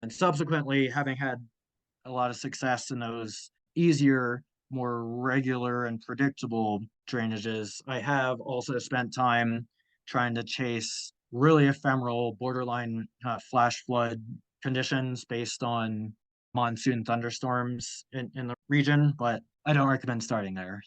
And subsequently, having had a lot of success in those easier, more regular and predictable drainages, I have also spent time trying to chase really ephemeral, borderline flash flood conditions based on monsoon thunderstorms in the region, but I don't recommend starting there.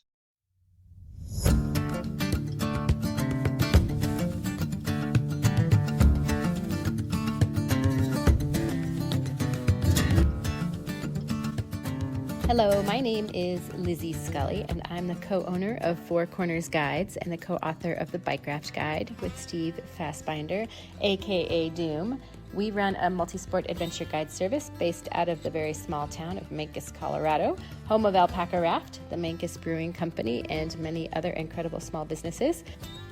Hello, my name is Lizzie Scully, and I'm the co-owner of Four Corners Guides and the co-author of the Bike Raft Guide with Steve Fassbinder, aka Doom. We run a multi-sport adventure guide service based out of the very small town of Mancos, Colorado, home of Alpacka Raft, the Mancos Brewing Company, and many other incredible small businesses.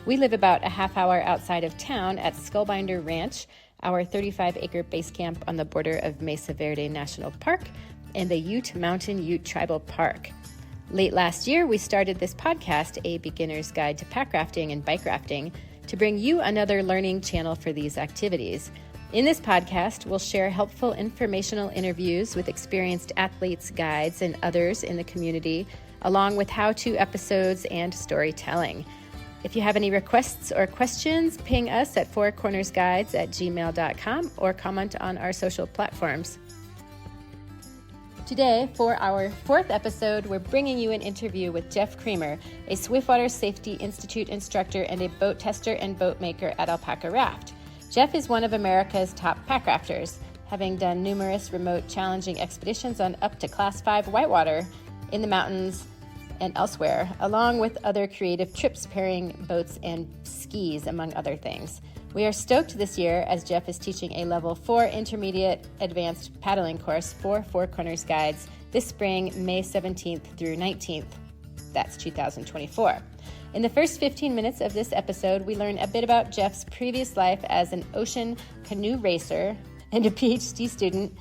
We live about a half hour outside of town at Skullbinder Ranch, our 35-acre base camp on the border of Mesa Verde National Park, and the Ute Mountain Ute Tribal Park. Late last year, we started this podcast, A Beginner's Guide to Packrafting and Bike Rafting, to bring you another learning channel for these activities. In this podcast, we'll share helpful informational interviews with experienced athletes, guides, and others in the community, along with how-to episodes and storytelling. If you have any requests or questions, ping us at fourcornersguides@gmail.com or comment on our social platforms. Today, for our fourth episode, we're bringing you an interview with Jeff Kramer, a Swiftwater Safety Institute instructor and a boat tester and boat maker at Alpacka Raft. Jeff is one of America's top packrafters, having done numerous remote challenging expeditions on up to Class 5 whitewater in the mountains and elsewhere, along with other creative trips pairing boats and skis, among other things. We are stoked this year as Jeff is teaching a Level 4 Intermediate Advanced Paddling course for Four Corners Guides this spring, May 17th through 19th. That's 2024. In the first 15 minutes of this episode, we learn a bit about Jeff's previous life as an ocean canoe racer and a PhD student,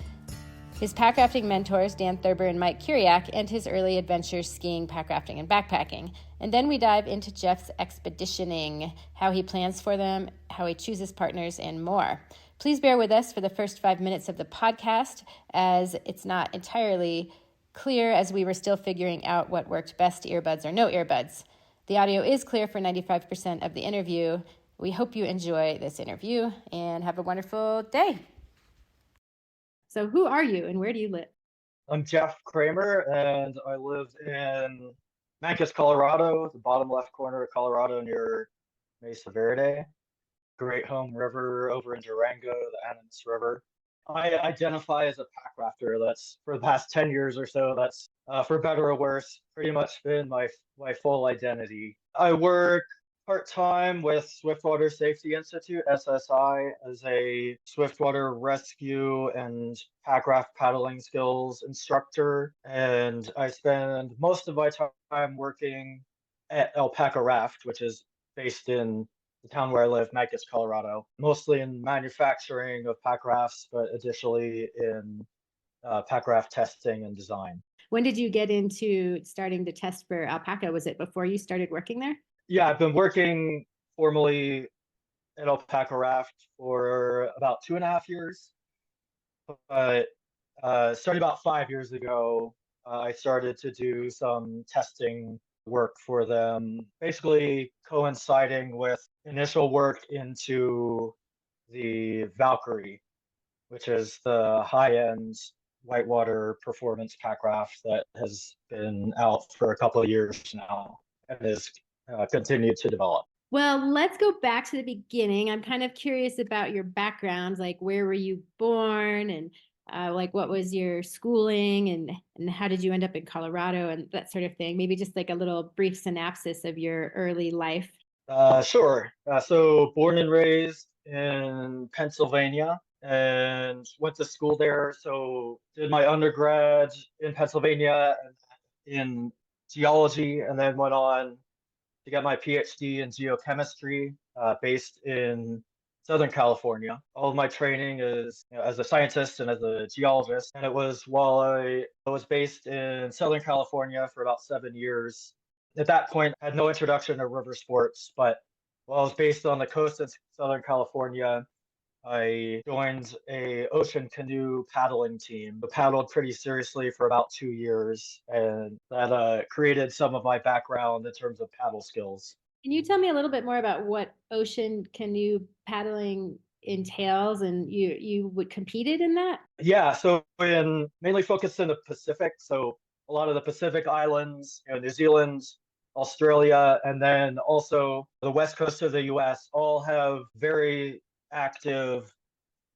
his packrafting mentors, Dan Thurber and Mike Curiak, and his early adventures skiing, packrafting, and backpacking. And then we dive into Jeff's expeditioning, how he plans for them, how he chooses partners, and more. Please bear with us for the first 5 minutes of the podcast, as it's not entirely clear as we were still figuring out what worked best, earbuds or no earbuds. The audio is clear for 95% of the interview. We hope you enjoy this interview and have a wonderful day. So who are you and where do you live? I'm Jeff Kramer, and I live in Mancos, Colorado, the bottom left corner of Colorado near Mesa Verde. Great home river over in Durango, the Ananas River. I identify as a pack rafter. That's for the past 10 years or so. That's for better or worse, pretty much been my full identity. I work part-time with Swiftwater Safety Institute, SSI, as a Swiftwater rescue and pack raft paddling skills instructor. And I spend most of my time working at Alpacka Raft, which is based in the town where I live, Mancos, Colorado, mostly in manufacturing of pack rafts, but additionally in pack raft testing and design. When did you get into starting to test for Alpacka? Was it before you started working there? Yeah, I've been working formally at Alpacka Raft for about 2.5 years. But starting about 5 years ago, I started to do some testing work for them, basically coinciding with initial work into the Valkyrie, which is the high-end whitewater performance pack raft that has been out for a couple of years now and is continued to develop. Well, let's go back to the beginning. I'm kind of curious about your background, like where were you born and like what was your schooling and how did you end up in Colorado and that sort of thing? Maybe just like a little brief synopsis of your early life. Sure. So born and raised in Pennsylvania and went to school there. So did my undergrad in Pennsylvania in geology and then went on to get my PhD in geochemistry based in Southern California. All of my training is as a scientist and as a geologist. And it was while I was based in Southern California for about 7 years. At that point, I had no introduction to river sports, but while I was based on the coast of Southern California, I joined a ocean canoe paddling team. I paddled pretty seriously for about 2 years, and that created some of my background in terms of paddle skills. Can you tell me a little bit more about what ocean canoe paddling entails, and you would competed in that? Yeah, so in mainly focused in the Pacific, so a lot of the Pacific islands, New Zealand, Australia, and then also the west coast of the US all have very active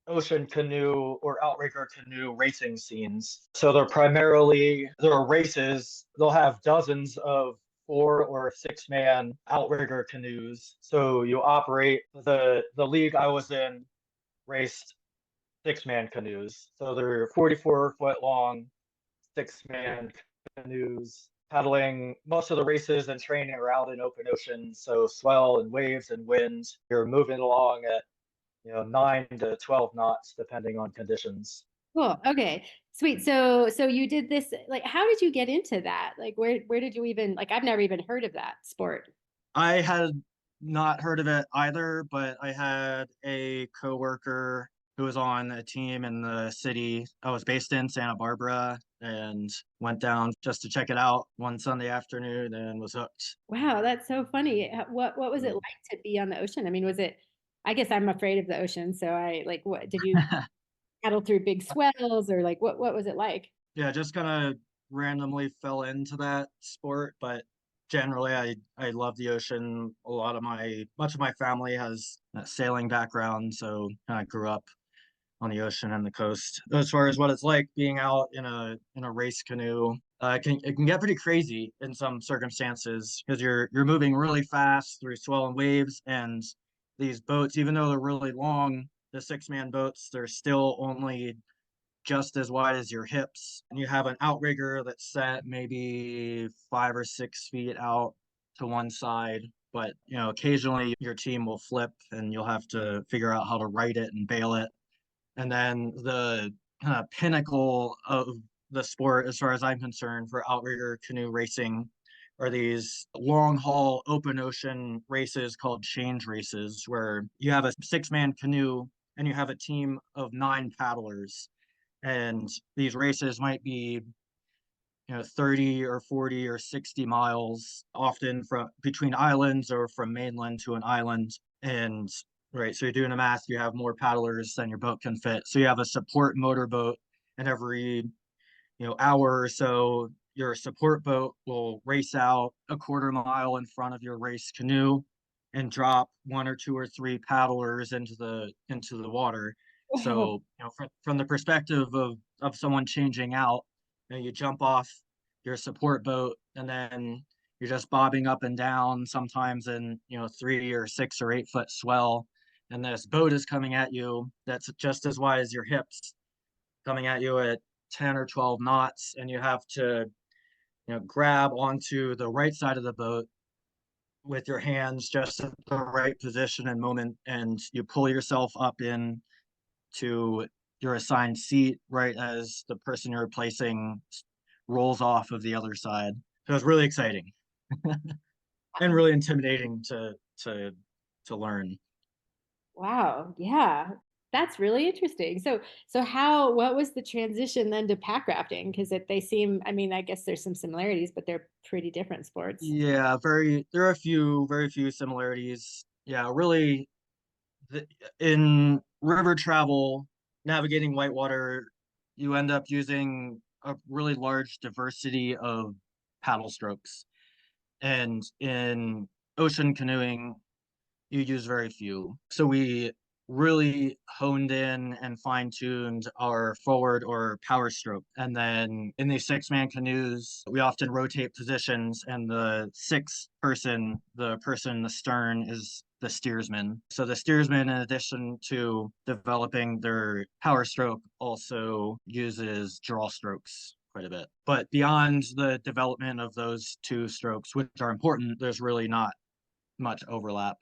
ocean canoe or outrigger canoe racing scenes. So there are races, they'll have dozens of 4 or 6 man outrigger canoes. So you operate the league I was in raced 6 man canoes. So they're 44-foot long 6 man canoes. Paddling most of the races and training are out in open ocean, so swell and waves and wind. You're moving along at 9 to 12 knots depending on conditions. Cool. Okay. Sweet. So you did this, like, how did you get into that? Like, where did you even, like, I've never even heard of that sport. I had not heard of it either, but I had a coworker who was on a team in the city. I was based in Santa Barbara and went down just to check it out one Sunday afternoon and was hooked. Wow, that's so funny. What was it like to be on the ocean? I mean, was it, I guess I'm afraid of the ocean, so I like, what did you paddle through big swells, or like what was it like? Yeah, just kind of randomly fell into that sport, but generally I love the ocean. Much of my family has a sailing background, so I grew up on the ocean and the coast. As far as what it's like being out in a race canoe, it can get pretty crazy in some circumstances because you're moving really fast through swell and waves, and these boats, even though they're really long, the 6 man boats, they're still only just as wide as your hips. And you have an outrigger that's set maybe 5 or 6 feet out to one side. But occasionally your team will flip and you'll have to figure out how to right it and bail it. And then the kind of pinnacle of the sport, as far as I'm concerned, for outrigger canoe racing are these long haul open ocean races called change races, where you have a 6 man canoe and you have a team of 9 paddlers. And these races might be 30 or 40 or 60 miles, often from between islands or from mainland to an island. And right, so you're doing the math, you have more paddlers than your boat can fit. So you have a support motorboat, and every hour or so your support boat will race out a quarter mile in front of your race canoe and drop 1 or 2 or 3 paddlers into the water. Oh, So from the perspective of someone changing out, you jump off your support boat and then you're just bobbing up and down, sometimes in 3 or 6 or 8 foot swell, and this boat is coming at you that's just as wide as your hips, coming at you at 10 or 12 knots, and you have to grab onto the right side of the boat with your hands just at the right position and moment, and you pull yourself up in to your assigned seat right as the person you're replacing rolls off of the other side. So it's really exciting and really intimidating to learn. wow. Yeah. That's really interesting. So what was the transition then to pack rafting? Because they seem, I mean, I guess there's some similarities, but they're pretty different sports. Yeah, there are very few similarities. Yeah, really, in river travel, navigating whitewater, you end up using a really large diversity of paddle strokes. And in ocean canoeing, you use very few. So we really honed in and fine-tuned our forward or power stroke. And then in these 6 man canoes, we often rotate positions, and the person in the stern is the steersman. So the steersman, in addition to developing their power stroke, also uses draw strokes quite a bit. But beyond the development of those 2 strokes, which are important, there's really not much overlap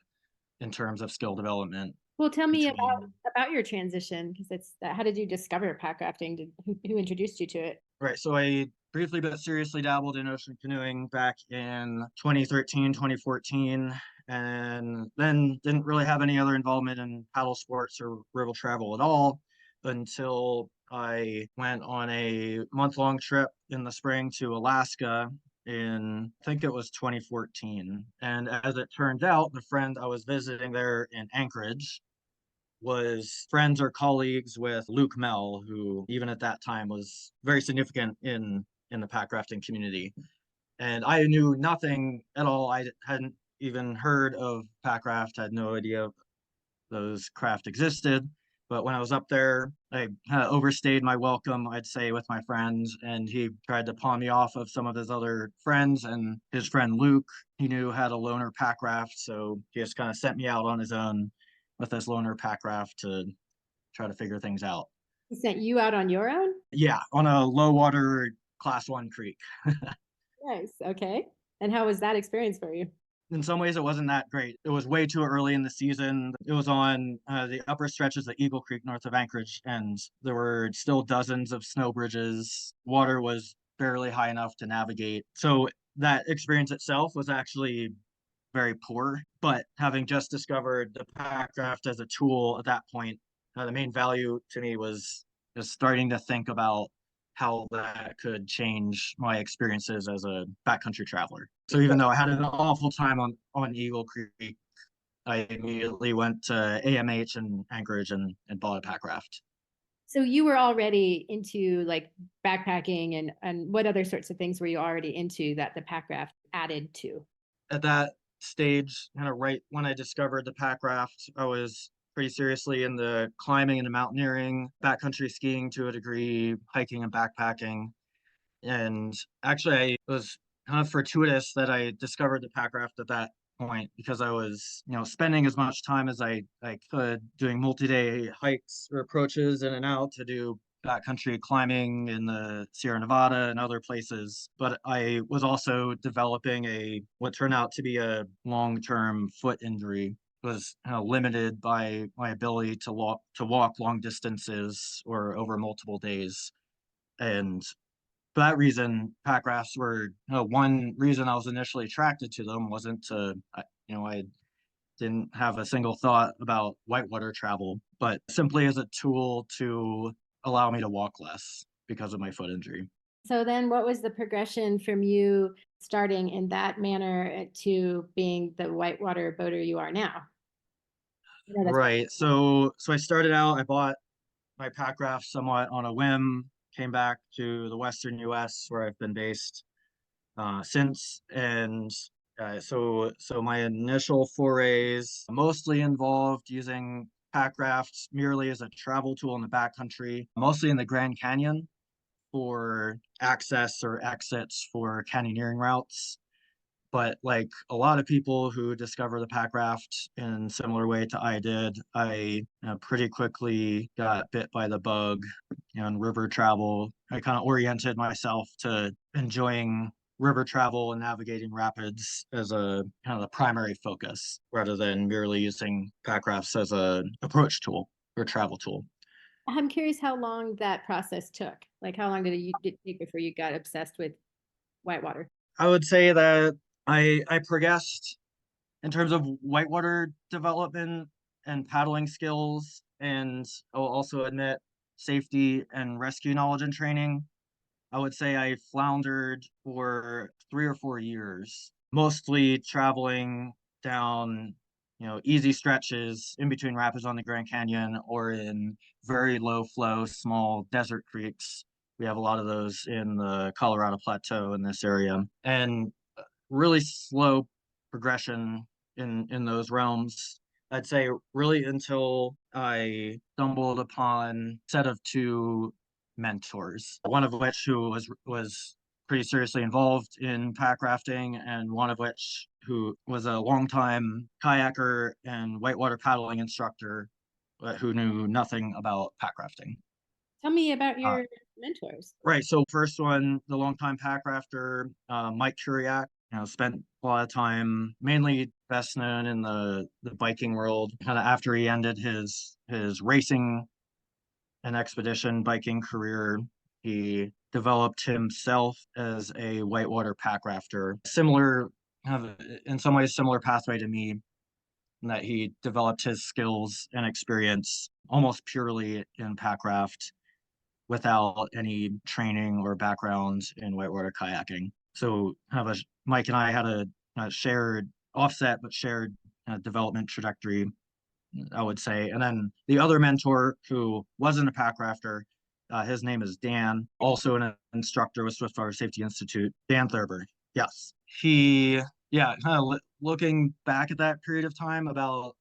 in terms of skill development. Well, tell me between about your transition, because it's how did you discover pack rafting? Who introduced you to it? Right, so I briefly but seriously dabbled in ocean canoeing back in 2013, 2014, and then didn't really have any other involvement in paddle sports or river travel at all until I went on a month-long trip in the spring to Alaska in, I think it was 2014. And as it turned out, the friend I was visiting there in Anchorage was friends or colleagues with Luke Mell, who even at that time was very significant in the pack rafting community. And I knew nothing at all. I hadn't even heard of Packraft, had no idea those craft existed. But when I was up there, I kind of overstayed my welcome, I'd say, with my friends, and he tried to pawn me off of some of his other friends. And his friend Luke, he knew had a loaner pack raft, so he just kind of sent me out on his own with this loaner pack raft to try to figure things out. He sent you out on your own? Yeah, on a low water class 1 creek. Nice. Okay. And how was that experience for you? In some ways, it wasn't that great. It was way too early in the season. It was on the upper stretches of Eagle Creek north of Anchorage, and there were still dozens of snow bridges. Water was barely high enough to navigate. So that experience itself was actually very poor. But having just discovered the pack raft as a tool at that point, the main value to me was just starting to think about how that could change my experiences as a backcountry traveler. So even though I had an awful time on Eagle Creek, I immediately went to AMH and Anchorage and bought a pack raft. So you were already into like backpacking and what other sorts of things were you already into that the pack raft added to? At that stage, kind of right when I discovered the pack raft, I was pretty seriously in the climbing and mountaineering, backcountry skiing to a degree, hiking and backpacking. And actually, I was kind of fortuitous that I discovered the pack raft at that point because I was, spending as much time as I could doing multi-day hikes or approaches in and out to do backcountry climbing in the Sierra Nevada and other places. But I was also developing what turned out to be a long-term foot injury. Was limited by my ability to walk long distances or over multiple days. And for that reason, pack rafts were one reason I was initially attracted to them. Wasn't to, I didn't have a single thought about whitewater travel, but simply as a tool to allow me to walk less because of my foot injury. So then what was the progression from you starting in that manner to being the whitewater boater you are now? Right. So I started out, I bought my pack raft somewhat on a whim, came back to the Western US where I've been based since. And so my initial forays mostly involved using pack rafts merely as a travel tool in the backcountry, mostly in the Grand Canyon for access or exits for canyoneering routes. But like a lot of people who discover the pack raft in similar way to I did, I pretty quickly got bit by the bug in river travel. I kind of oriented myself to enjoying river travel and navigating rapids as a kind of the primary focus rather than merely using pack rafts as a approach tool or travel tool. I'm curious how long that process took. Like how long did it take before you got obsessed with whitewater? I would say that I progressed in terms of whitewater development and paddling skills, and I'll also admit safety and rescue knowledge and training. I would say I floundered for 3 or 4 years, mostly traveling down, easy stretches in between rapids on the Grand Canyon or in very low flow, small desert creeks. We have a lot of those in the Colorado Plateau in this area. And really slow progression in those realms. I'd say really until I stumbled upon a set of two mentors, one of which who was pretty seriously involved in pack rafting, and one of which who was a longtime kayaker and whitewater paddling instructor, but who knew nothing about pack rafting. Tell me about your mentors. Right. So first one, the longtime pack rafter, Mike Curiak, spent a lot of time, mainly best known in the biking world, kind of after he ended his racing and expedition biking career. He developed himself as a whitewater pack rafter, similar have in some ways similar pathway to me, in that he developed his skills and experience almost purely in packraft without any training or background in whitewater kayaking. So Mike and I had a shared offset but shared development trajectory, I would say. And then the other mentor who wasn't a pack rafter, his name is Dan, also an instructor with Swiftwater Safety Institute, Dan Thurber. Yes. Yeah, kind of looking back at that period of time, about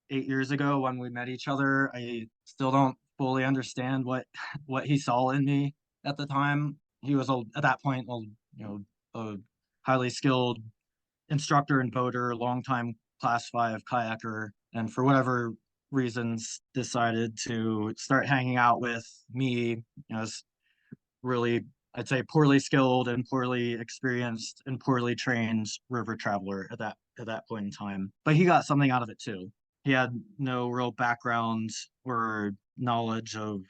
8 years ago when we met each other, I still don't fully understand what he saw in me at the time. He was at that point, a highly skilled instructor and boater, longtime class 5 kayaker, and for whatever reasons decided to start hanging out with me. Really, I'd say, poorly skilled and poorly experienced and poorly trained river traveler at that point in time. But he got something out of it too. He had no real background or knowledge of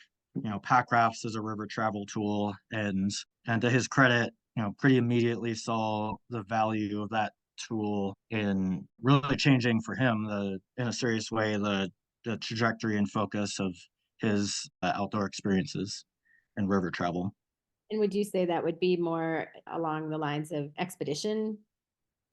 pack rafts as a river travel tool, and to his credit, pretty immediately saw the value of that tool in really changing for him in a serious way the trajectory and focus of his outdoor experiences and river travel. And would you say that would be more along the lines of expedition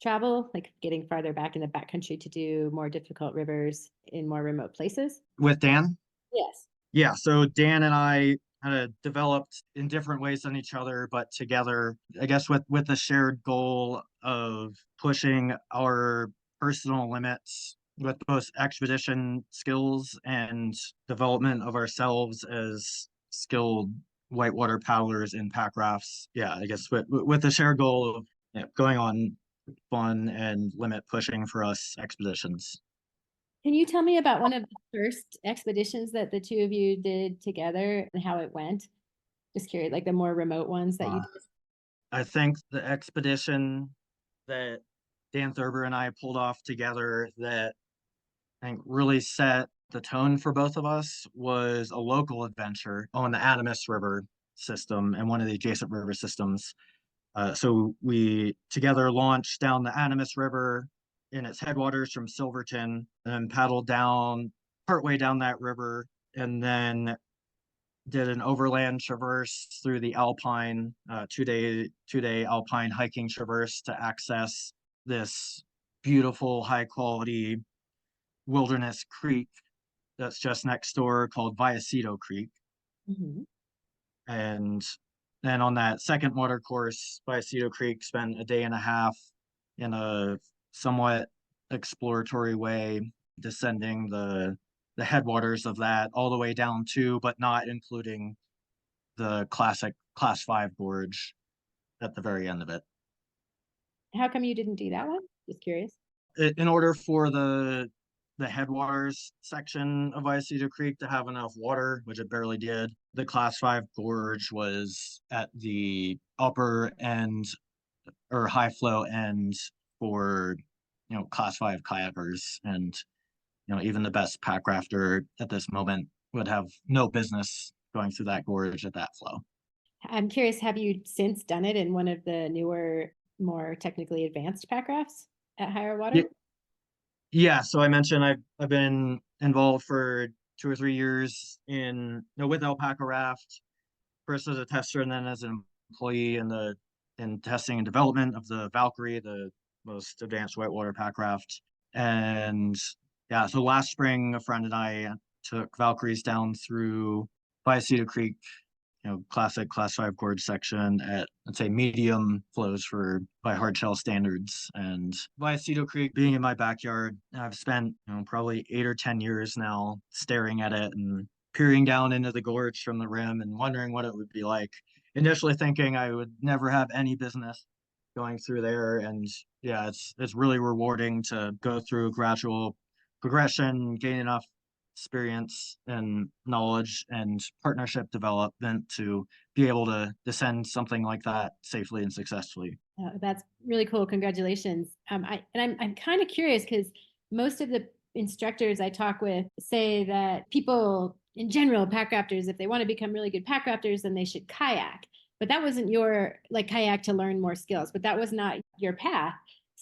travel, like getting farther back in the backcountry to do more difficult rivers in more remote places? With Dan? Yes. Yeah, so Dan and I kind of developed in different ways than each other, but together, I guess with the shared goal of pushing our personal limits with both expedition skills and development of ourselves as skilled whitewater paddlers in pack rafts. Yeah, I guess with the shared goal of going on fun and limit pushing for us expeditions. Can you tell me about one of the first expeditions that the two of you did together and how it went? Just curious, like the more remote ones that you did. I think the expedition that Dan Thurber and I pulled off together that I think really set the tone for both of us was a local adventure on the Animas River system and one of the adjacent river systems. So we together launched down the Animas River in its headwaters from Silverton, and then paddled down partway down that river, and then did an overland traverse through the Alpine, 2-day Alpine hiking traverse to access this beautiful, high quality wilderness creek that's just next door called Vallecito Creek. Mm-hmm. And then on that second water course, Vallecito Creek, spent a day and a half in a somewhat exploratory way, descending the headwaters of that all the way down to, but not including, the classic class 5 gorge at the very end of it. How come you didn't do that one? Just curious. In order for the headwaters section of Vallecito Creek to have enough water, which it barely did, the class 5 gorge was at the upper end or high flow end for class 5 kayakers, and even the best pack rafter at this moment would have no business going through that gorge at that flow. I'm curious, have you since done it in one of the newer, more technically advanced pack rafts at higher water? Yeah, so I mentioned I've been involved for 2 or 3 years with Alpacka Raft, first as a tester and then as an employee in testing and development of the Valkyrie, the most advanced whitewater pack raft. And yeah, so last spring, a friend and I took Valkyries down through Vallecito Creek, classic class 5 gorge section at, let's say, medium flows by hardshell standards. And Vallecito Creek being in my backyard, I've spent probably 8 or 10 years now staring at it and peering down into the gorge from the rim and wondering what it would be like. Initially thinking I would never have any business going through there. And yeah, it's really rewarding to go through gradual progression, gain enough experience and knowledge and partnership development to be able to descend something like that safely and successfully. That's really cool. Congratulations. I'm kind of curious because most of the instructors I talk with say that people in general, pack rafters, if they want to become really good pack rafters, then they should kayak. But that wasn't your kayak to learn more skills, but that was not your path.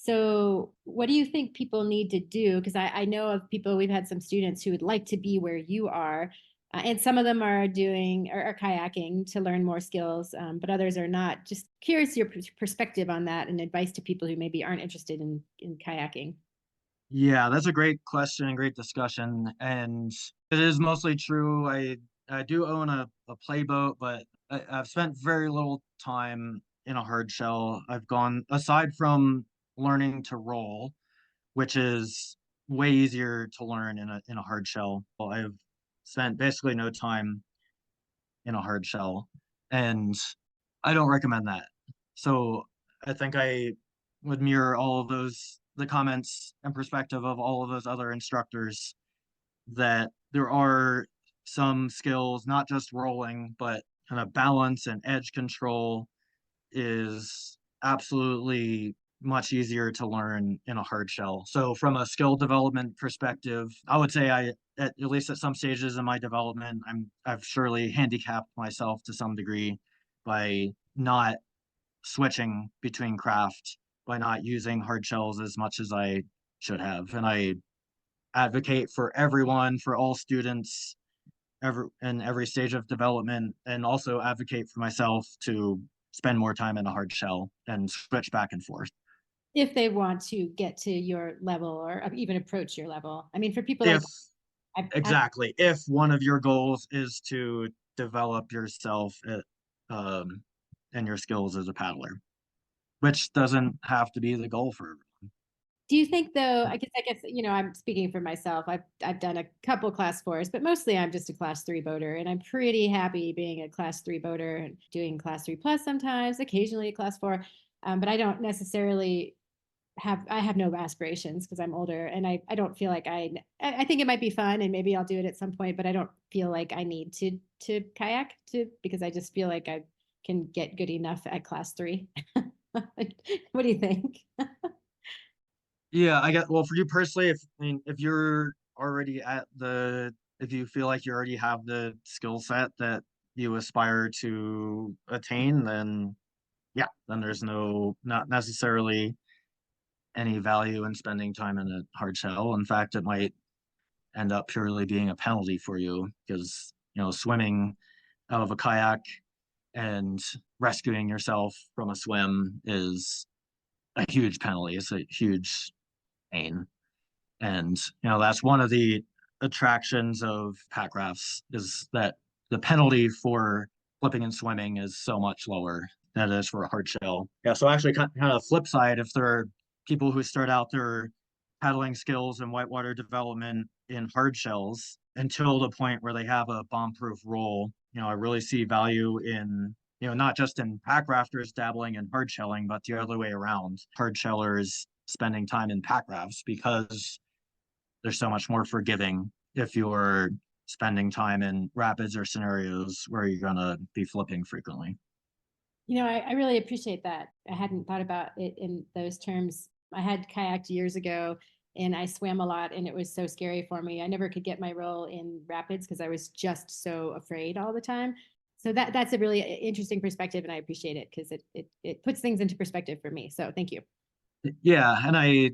So what do you think people need to do? Because I know of people, we've had some students who would like to be where you are. And some of them are doing or are kayaking to learn more skills, but others are not. Just curious your perspective on that and advice to people who maybe aren't interested in kayaking. Yeah, that's a great question, great discussion. And it is mostly true. I do own a playboat, but I've spent very little time in a hard shell. I've gone, aside from learning to roll, which is way easier to learn in a hard shell. Well, I've spent basically no time in a hard shell, and I don't recommend that. So I think I would mirror all of those, the comments and perspective of all of those other instructors, that there are some skills, not just rolling, but kind of balance and edge control is absolutely much easier to learn in a hard shell. So from a skill development perspective, I would say at least at some stages in my development, I've surely handicapped myself to some degree by not switching between craft, by not using hard shells as much as I should have. And I advocate for everyone, for all students, in every stage of development, and also advocate for myself to spend more time in a hard shell and switch back and forth. If they want to get to your level or even approach your level. I mean, for people like If I've exactly, if one of your goals is to develop yourself and your skills as a paddler, which doesn't have to be the goal for everyone. Do you think though, I guess, I'm speaking for myself. I've done a couple class fours, but mostly I'm just a class three boater and I'm pretty happy being a class three boater and doing class three plus sometimes, occasionally a class four. But I don't necessarily I have no aspirations because I'm older and I don't feel like I think it might be fun and maybe I'll do it at some point, but I don't feel like I need to kayak because I just feel like I can get good enough at class three. What do you think? Yeah, I get, well, for you personally, if I mean if you're already at the, if you feel like you already have the skill set that you aspire to attain, then yeah, then there's not necessarily any value in spending time in a hard shell. In fact, it might end up purely being a penalty for you because, swimming out of a kayak and rescuing yourself from a swim is a huge penalty. It's a huge pain. And, that's one of the attractions of pack rafts, is that the penalty for flipping and swimming is so much lower than it is for a hard shell. Yeah. So actually kind of flip side, if there are people who start out their paddling skills and whitewater development in hard shells until the point where they have a bomb-proof roll, I really see value in, not just in pack rafters dabbling in hard shelling, but the other way around, hard shellers spending time in pack rafts, because they're so much more forgiving if you're spending time in rapids or scenarios where you're going to be flipping frequently. I really appreciate that. I hadn't thought about it in those terms. I had kayaked years ago and I swam a lot and it was so scary for me. I never could get my roll in rapids because I was just so afraid all the time. So that's a really interesting perspective and I appreciate it because it puts things into perspective for me. So thank you. Yeah, and I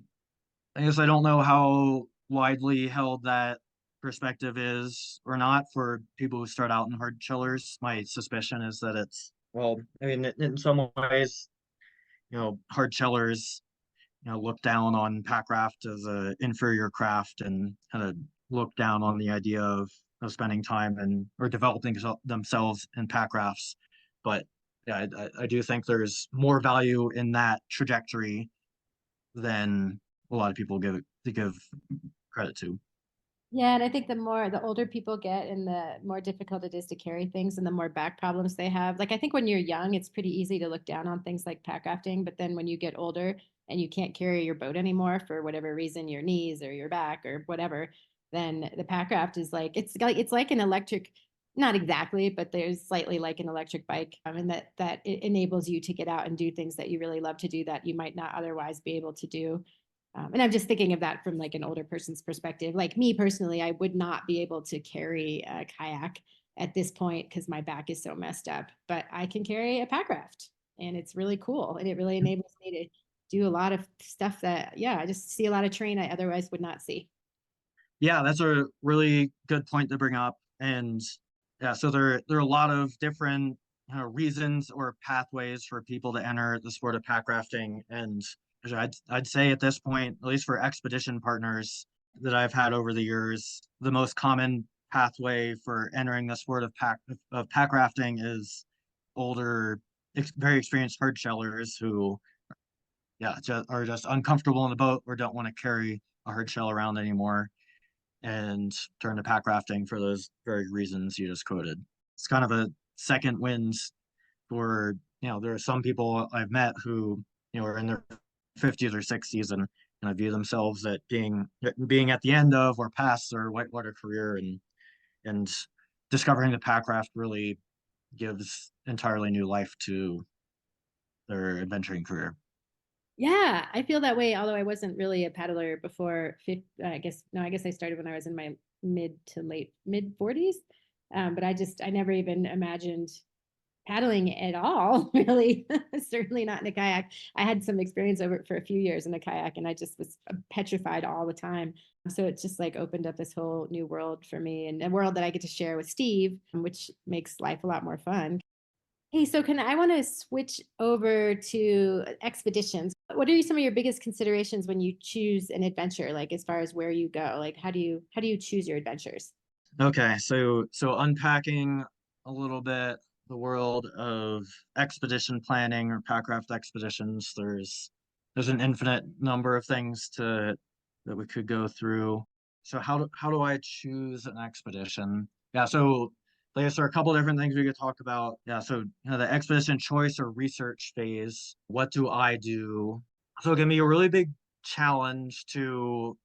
guess I don't know how widely held that perspective is or not for people who start out in hard chillers. My suspicion is that it's, well, I mean, in some ways, hard chillers, look down on packraft as a inferior craft and kind of look down on the idea of spending time and or developing themselves in packrafts. But yeah, I do think there's more value in that trajectory than a lot of people give credit to. Yeah, and I think the older people get and the more difficult it is to carry things and the more back problems they have. Like I think when you're young, it's pretty easy to look down on things like pack rafting, but then when you get older and you can't carry your boat anymore for whatever reason, your knees or your back or whatever, then the pack raft is like it's like an electric, not exactly, but there's slightly like an electric bike, and that it enables you to get out and do things that you really love to do that you might not otherwise be able to do. And I'm just thinking of that from like an older person's perspective. Like me personally, I would not be able to carry a kayak at this point because my back is so messed up, but I can carry a pack raft and it's really cool. And it really enables me do a lot of stuff that, yeah, I just see a lot of terrain I otherwise would not see. Yeah, that's a really good point to bring up. And yeah, so there are a lot of different reasons or pathways for people to enter the sport of pack rafting. And I'd say at this point, at least for expedition partners that I've had over the years, the most common pathway for entering the sport of pack rafting is older, very experienced hard shellers who, yeah, are just uncomfortable in the boat or don't want to carry a hard shell around anymore and turn to pack rafting for those very reasons you just quoted. It's kind of a second wind for, there are some people I've met who, are in their 50s or 60s and view themselves at being at the end of or past their whitewater career, and discovering the pack raft really gives entirely new life to their adventuring career. Yeah, I feel that way. Although I wasn't really a paddler before, I guess I started when I was in my mid to late mid 40s. But I never even imagined paddling at all, really. Certainly not in a kayak. I had some experience over for a few years in a kayak, and I just was petrified all the time. So it just like opened up this whole new world for me, and a world that I get to share with Steve, which makes life a lot more fun. Hey, so I want to switch over to expeditions. What are some of your biggest considerations when you choose an adventure, like as far as where you go? Like how do you choose your adventures? Okay, so unpacking a little bit the world of expedition planning or packraft expeditions, there's an infinite number of things that we could go through. So how do I choose an expedition? Yeah, so I guess there are a couple different things we could talk about. Yeah, so the expedition choice or research phase. What do I do? So it can be a really big challenge to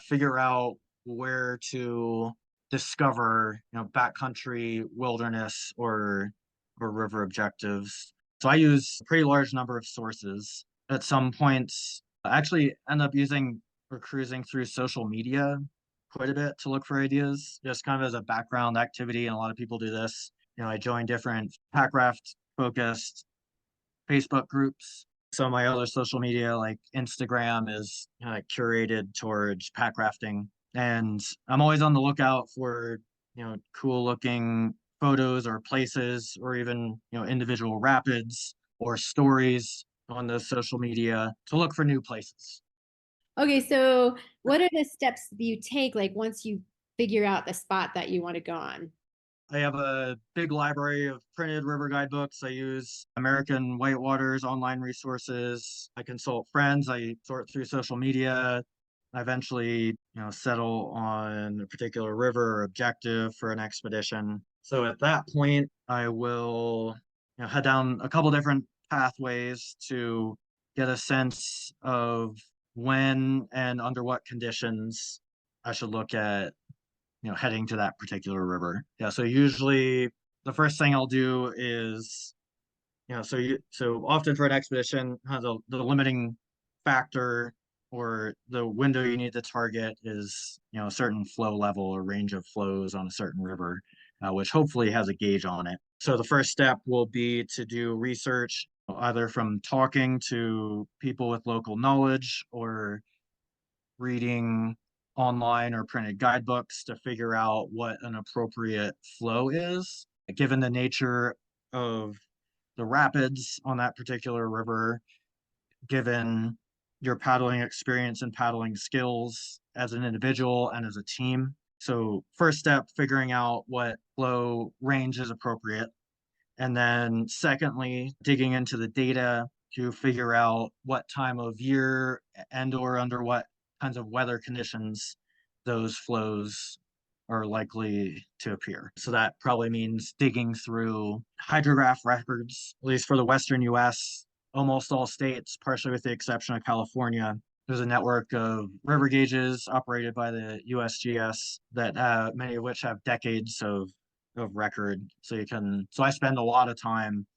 figure out where to discover backcountry wilderness or river objectives. So I use a pretty large number of sources. At some points I actually end up using or cruising through social media quite a bit to look for ideas, just kind of as a background activity, and a lot of people do this. I join different packraft focused Facebook groups. So my other social media like Instagram is curated towards pack rafting, and I'm always on the lookout for cool looking photos or places or even individual rapids or stories on those social media to look for new places. Okay, so what are the steps that you take, like once you figure out the spot that you want to go on? I have a big library of printed river guidebooks. I use American Whitewater's online resources. I consult friends. I sort through social media. I eventually, settle on a particular river or objective for an expedition. So at that point, I will, head down a couple different pathways to get a sense of when and under what conditions I should look at heading to that particular river. Yeah, so usually the first thing I'll do is, so often for an expedition, the limiting factor or the window you need to target is, a certain flow level or range of flows on a certain river, which hopefully has a gauge on it. So the first step will be to do research, either from talking to people with local knowledge or reading online or printed guidebooks to figure out what an appropriate flow is, given the nature of the rapids on that particular river, given your paddling experience and paddling skills as an individual and as a team. So first step, figuring out what flow range is appropriate. And then secondly, digging into the data to figure out what time of year and or under what kinds of weather conditions those flows are likely to appear. So that probably means digging through hydrograph records, at least for the Western US, almost all states, partially with the exception of California. There's a network of river gauges operated by the USGS that many of which have decades of record. So I spend a lot of time,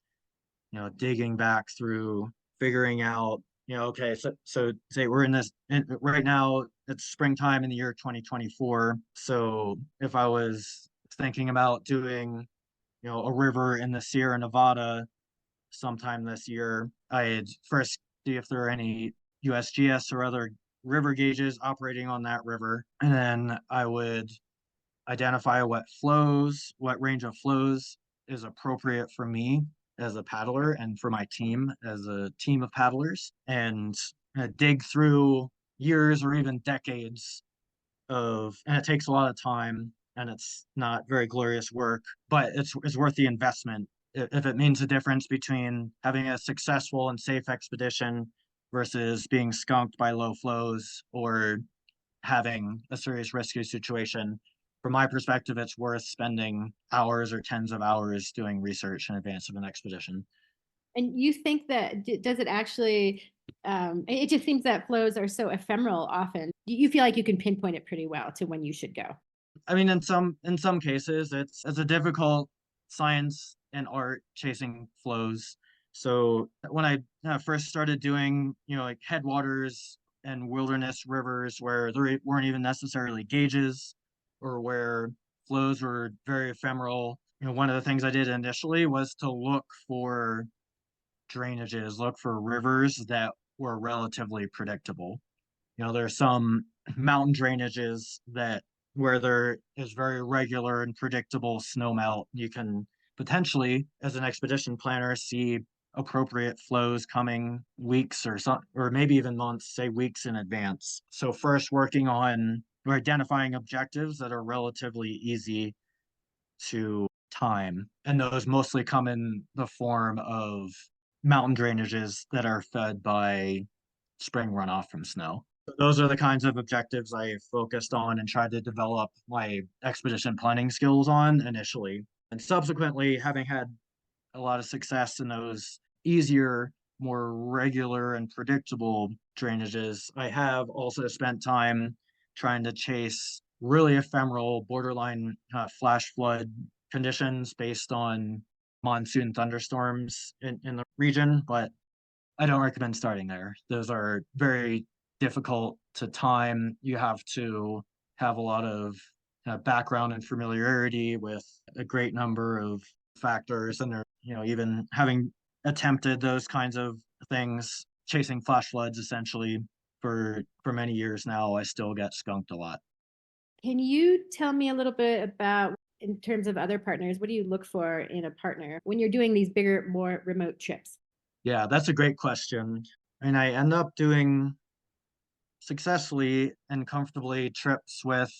digging back through, figuring out, okay, so say we're right now, it's springtime in the year 2024. So if I was thinking about doing, a river in the Sierra Nevada sometime this year, I'd first see if there are any USGS or other river gauges operating on that river. And then I would identify what range of flows is appropriate for me as a paddler and for my team as a team of paddlers, and dig through years or even decades and it takes a lot of time and it's not very glorious work, but it's worth the investment if it means the difference between having a successful and safe expedition versus being skunked by low flows or having a serious rescue situation. From my perspective, it's worth spending hours or tens of hours doing research in advance of an expedition. And you think that, does it actually, it just seems that flows are so ephemeral often. You feel like you can pinpoint it pretty well to when you should go. I mean, in some cases, it's a difficult science and art chasing flows. So when I first started doing, like headwaters and wilderness rivers where there weren't even necessarily gauges or where flows were very ephemeral, one of the things I did initially was to look for drainages, look for rivers that were relatively predictable. There's some mountain drainages that where there is very regular and predictable snow melt. You can potentially, as an expedition planner, see appropriate flows coming weeks or maybe even months, say weeks in advance. So first working on or identifying objectives that are relatively easy to time. And those mostly come in the form of mountain drainages that are fed by spring runoff from snow. Those are the kinds of objectives I focused on and tried to develop my expedition planning skills on initially. And subsequently, having had a lot of success in those easier, more regular and predictable drainages, I have also spent time trying to chase really ephemeral, borderline flash flood conditions based on monsoon thunderstorms in the region, but I don't recommend starting there. Those are very difficult to time. You have to have a lot of background and familiarity with a great number of factors. And even having attempted those kinds of things, chasing flash floods essentially for many years now, I still get skunked a lot. Can you tell me a little bit about, in terms of other partners, what do you look for in a partner when you're doing these bigger, more remote trips? Yeah, that's a great question. And I end up doing successfully and comfortably trips with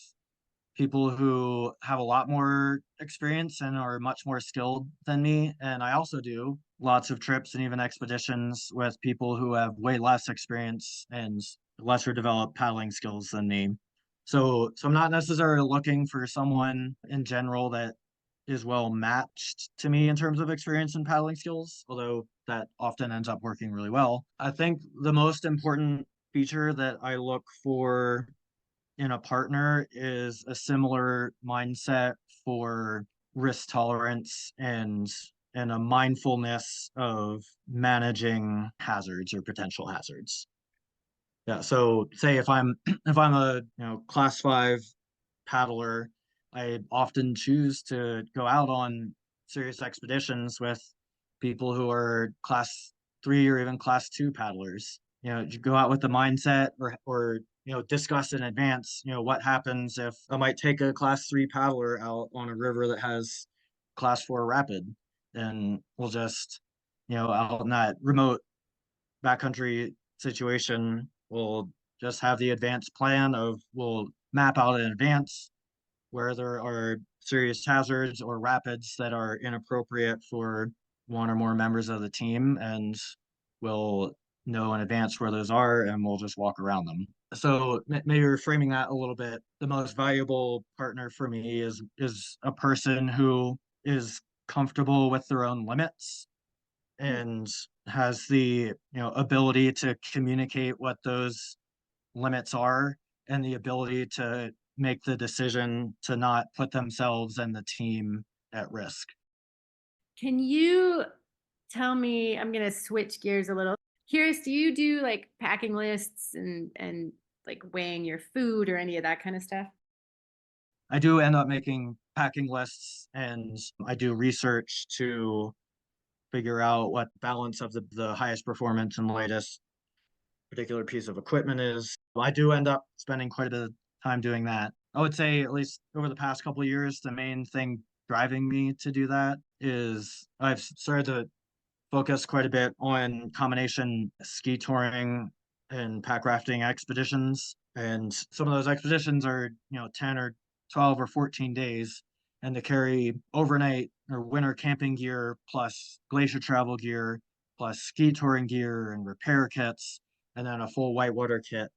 people who have a lot more experience and are much more skilled than me. And I also do lots of trips and even expeditions with people who have way less experience and lesser developed paddling skills than me. So I'm not necessarily looking for someone in general that is well matched to me in terms of experience and paddling skills, although that often ends up working really well. I think the most important feature that I look for in a partner is a similar mindset for risk tolerance and a mindfulness of managing hazards or potential hazards. Yeah, so say if I'm if I'm a class 5 paddler, I often choose to go out on serious expeditions with people who are class 3 or even class 2 paddlers. You go out with the mindset or discuss in advance, what happens if I might take a class 3 paddler out on a river that has class 4 rapid, and we'll just, out in that remote backcountry situation, we'll just have the advanced plan of we'll map out in advance where there are serious hazards or rapids that are inappropriate for one or more members of the team, and we'll know in advance where those are and we'll just walk around them. So maybe reframing that a little bit, the most valuable partner for me is a person who is comfortable with their own limits and has the ability to communicate what those limits are and the ability to make the decision to not put themselves and the team at risk. Can you tell me, I'm going to switch gears a little. Curious, do you do like packing lists and like weighing your food or any of that kind of stuff? I do end up making packing lists and I do research to figure out what balance of the highest performance and lightest particular piece of equipment is. I do end up spending quite a bit of time doing that. I would say, at least over the past couple of years, the main thing driving me to do that is I've started to focus quite a bit on combination ski touring and pack rafting expeditions. And some of those expeditions are, 10 or 12 or 14 days. And to carry overnight or winter camping gear plus glacier travel gear plus ski touring gear and repair kits and then a full whitewater kit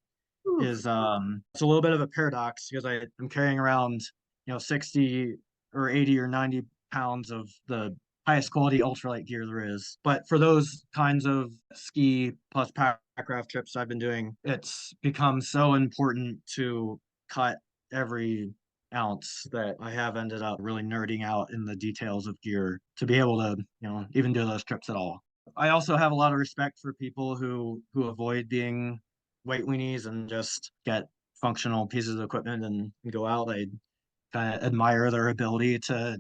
Oof. is it's a little bit of a paradox because I'm carrying around 60 or 80 or 90 pounds of the highest quality ultralight gear there is. But for those kinds of ski plus packraft trips I've been doing, it's become so important to cut every ounce that I have ended up really nerding out in the details of gear to be able to, even do those trips at all. I also have a lot of respect for people who avoid being white weenies and just get functional pieces of equipment and go out. I kind of admire their ability to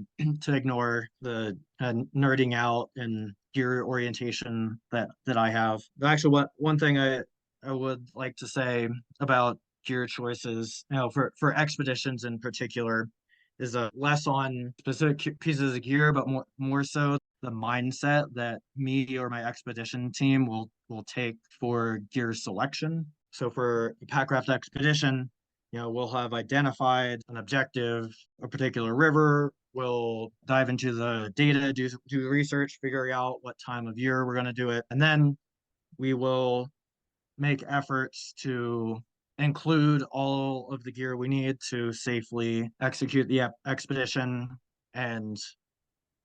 ignore the nerding out and gear orientation that I have. Actually, one thing I would like to say about gear choices, for expeditions in particular, is less on specific pieces of gear, but more so the mindset that me or my expedition team will take for gear selection. So for a packraft expedition, we'll have identified an objective, a particular river. We'll dive into the data, do research, figure out what time of year we're going to do it. And then we will make efforts to include all of the gear we need to safely execute the expedition. And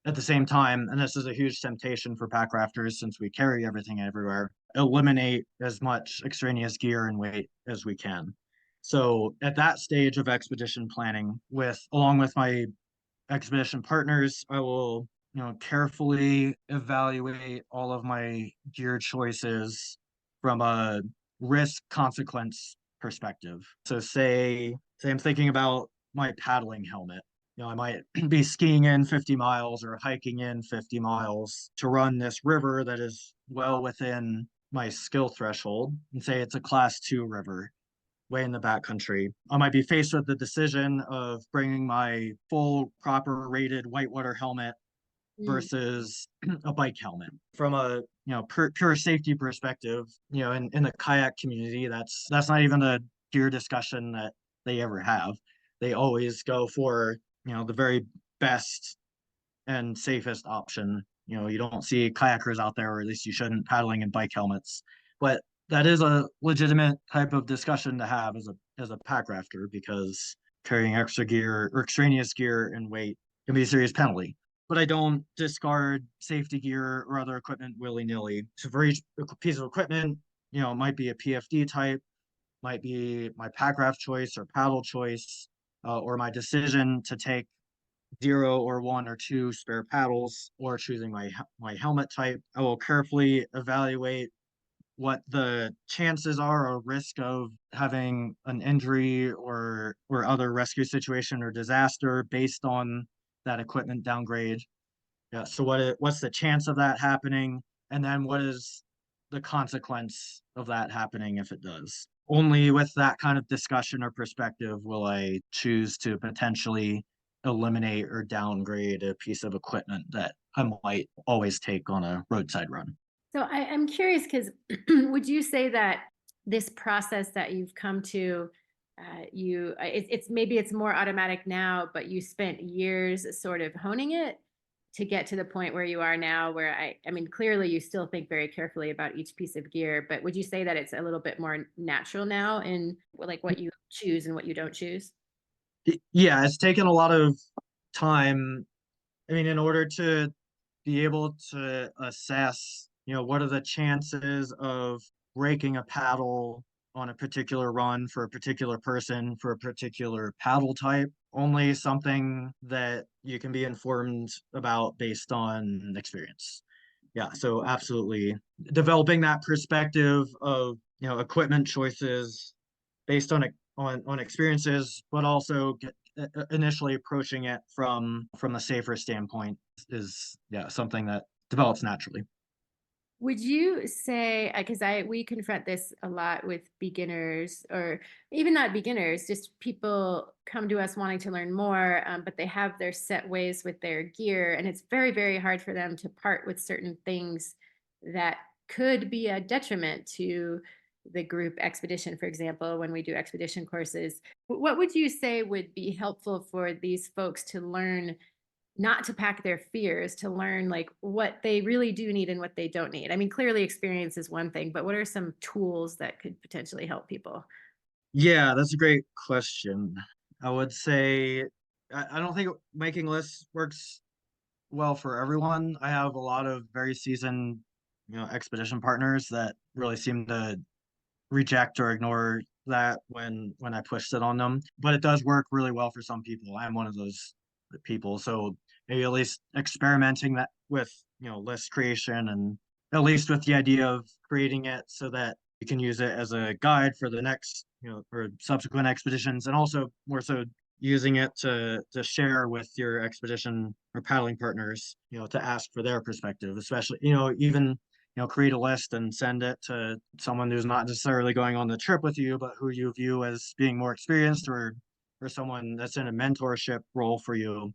at the same time, and this is a huge temptation for packrafters since we carry everything everywhere, eliminate as much extraneous gear and weight as we can. So at that stage of expedition planning, along with my expedition partners, I will, carefully evaluate all of my gear choices from a risk consequence perspective. So say I'm thinking about my paddling helmet. I might be skiing in 50 miles or hiking in 50 miles to run this river that is well within my skill threshold, and say it's a class 2 river way in the backcountry. I might be faced with the decision of bringing my full proper rated whitewater helmet versus a bike helmet. From a pure safety perspective, in the kayak community, that's not even a gear discussion that they ever have. They always go for the very best and safest option. You don't see kayakers out there, or at least you shouldn't, paddling in bike helmets. But that is a legitimate type of discussion to have as a pack rafter, because carrying extra gear or extraneous gear and weight can be a serious penalty. But I don't discard safety gear or other equipment willy-nilly. So for each piece of equipment, it might be a PFD type, might be my pack raft choice or paddle choice, or my decision to take 0 or 1 or 2 spare paddles, or choosing my helmet type. I will carefully evaluate what the chances are or risk of having an injury or other rescue situation or disaster based on that equipment downgrade. Yeah, so what's the chance of that happening, and then what is the consequence of that happening if it does? Only with that kind of discussion or perspective will I choose to potentially eliminate or downgrade a piece of equipment that I might always take on a roadside run. So I'm curious, because would you say that this process that you've come to, it's maybe it's more automatic now, but you spent years sort of honing it to get to the point where you are now, where I mean, clearly you still think very carefully about each piece of gear, but would you say that it's a little bit more natural now in like what you choose and what you don't choose? Yeah, it's taken a lot of time. I mean, in order to be able to assess, what are the chances of breaking a paddle on a particular run for a particular person for a particular paddle type, only something that you can be informed about based on experience. Yeah, so absolutely developing that perspective of, equipment choices based on experiences, but also initially approaching it from a safer standpoint is something that develops naturally. Would you say, because we confront this a lot with beginners, or even not beginners, just people come to us wanting to learn more, but they have their set ways with their gear, and it's very, very hard for them to part with certain things that could be a detriment to the group expedition, for example, when we do expedition courses. What would you say would be helpful for these folks to learn, not to pack their fears, to learn like what they really do need and what they don't need? I mean, clearly experience is one thing, but what are some tools that could potentially help people? Yeah, that's a great question. I would say I don't think making lists works well for everyone. I have a lot of very seasoned, expedition partners that really seem to reject or ignore that when I pushed it on them. But it does work really well for some people. I'm one of those people. So maybe at least experimenting that with, list creation, and at least with the idea of creating it so that you can use it as a guide for the next, or subsequent expeditions, and also more so using it to share with your expedition or paddling partners, to ask for their perspective, especially, even create a list and send it to someone who's not necessarily going on the trip with you, but who you view as being more experienced, or someone that's in a mentorship role for you,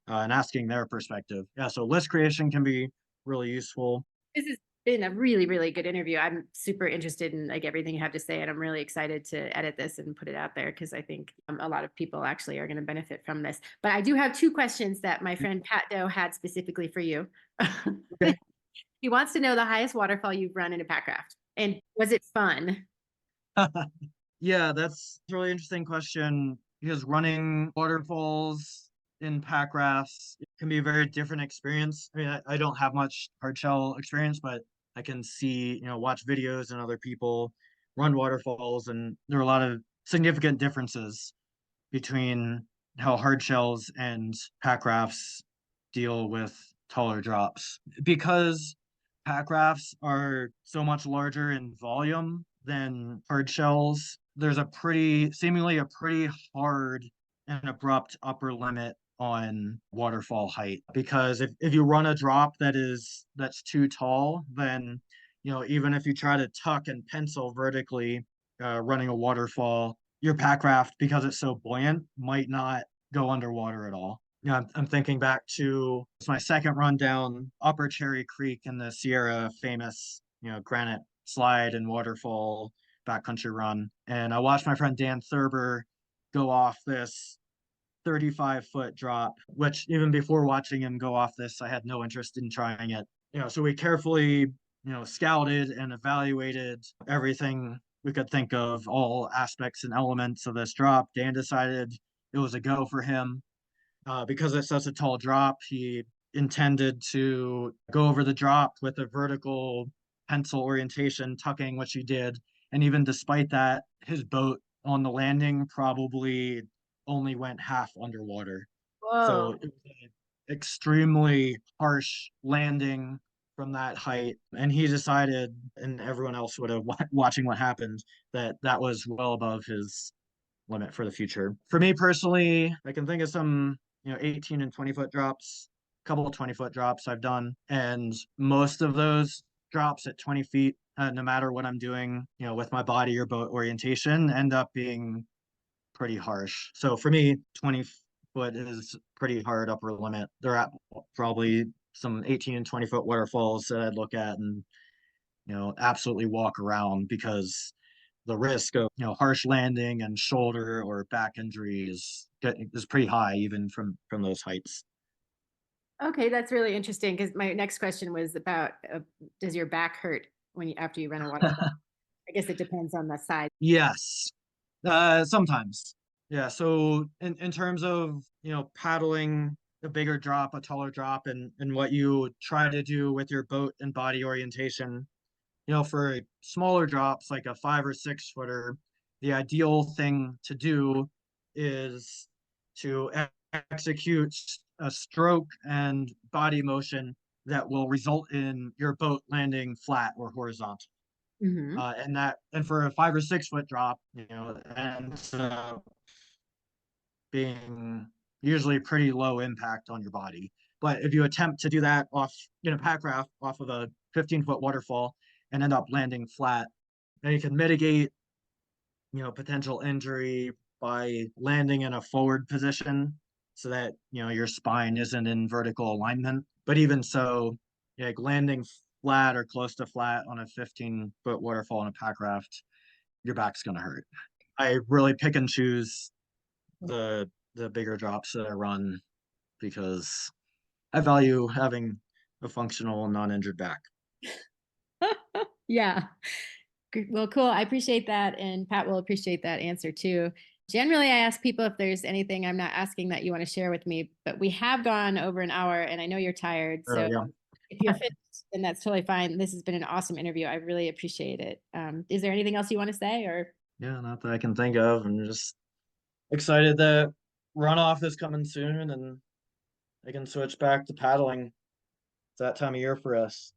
and asking their perspective. Yeah, so list creation can be really useful. This has been a really, really good interview. I'm super interested in like everything you have to say, and I'm really excited to edit this and put it out there because I think a lot of people actually are going to benefit from this. But I do have two questions that my friend Pat Doe had specifically for you. Okay. He wants to know the highest waterfall you've run in a pack raft, and was it fun? Yeah, that's a really interesting question, because running waterfalls in pack rafts can be a very different experience. I mean, I don't have much hard shell experience, but I can see, watch videos and other people run waterfalls, and there are a lot of significant differences between how hard shells and pack rafts deal with taller drops. Because pack rafts are so much larger in volume than hard shells, there's seemingly a pretty hard and abrupt upper limit on waterfall height. Because if you run a drop that's too tall, then even if you try to tuck and pencil vertically, running a waterfall, your pack raft, because it's so buoyant, might not go underwater at all. I'm thinking back to my second run down Upper Cherry Creek in the Sierra, famous, granite slide and waterfall backcountry run. And I watched my friend Dan Thurber go off this 35-foot drop, which even before watching him go off this, I had no interest in trying it. So we carefully, scouted and evaluated everything we could think of, all aspects and elements of this drop. Dan decided it was a go for him. Because it's such a tall drop, he intended to go over the drop with a vertical pencil orientation, tucking, which he did. And even despite that, his boat on the landing probably only went half underwater. So Whoa. it was an extremely harsh landing from that height. And he decided, and everyone else would have watching what happened, that that was well above his limit for the future. For me personally, I can think of some, 18 and 20-foot drops, a couple of 20-foot drops I've done. And most of those drops at 20 feet, no matter what I'm doing, with my body or boat orientation, end up being pretty harsh. So for me, 20-foot is pretty hard upper limit. They're at probably some 18 and 20-foot waterfalls that I'd look at and, absolutely walk around, because the risk of, harsh landing and shoulder or back injury is pretty high even from those heights. Okay, that's really interesting because my next question was about does your back hurt after you run a waterfall? I guess it depends on the size. Yes, sometimes. Yeah, so in terms of, paddling a bigger drop, a taller drop, and what you try to do with your boat and body orientation, for smaller drops like a 5 or 6 footer, the ideal thing to do is to execute a stroke and body motion that will result in your boat landing flat or horizontal. Hmm. And for a 5 or 6 foot drop, ends up being usually pretty low impact on your body. But if you attempt to do that off in a pack raft off of a 15-foot waterfall and end up landing flat, then you can mitigate, potential injury by landing in a forward position so that, your spine isn't in vertical alignment. But even so, like landing flat or close to flat on a 15-foot waterfall in a pack raft, your back's gonna hurt. I really pick and choose the bigger drops that I run because I value having a functional, non-injured back. Yeah. Well, cool. I appreciate that. And Pat will appreciate that answer too. Generally, I ask people if there's anything I'm not asking that you want to share with me, but we have gone over an hour and I know you're tired. So Yeah. if you're finished, then that's totally fine. This has been an awesome interview. I really appreciate it. Is there anything else you want to say or? Yeah, not that I can think of. I'm just excited that runoff is coming soon and I can switch back to paddling. It's that time of year for us.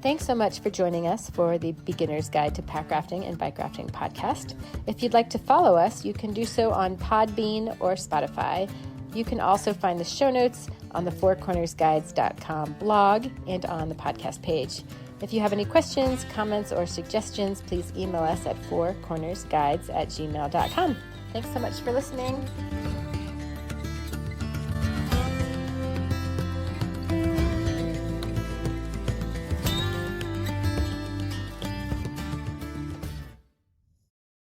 Thanks so much for joining us for the Beginner's Guide to Pack Rafting and Bike Rafting podcast. If you'd like to follow us, you can do so on Podbean or Spotify. You can also find the show notes on the fourcornersguides.com blog and on the podcast page. If you have any questions, comments, or suggestions, please email us at fourcornersguides@gmail.com. Thanks so much for listening.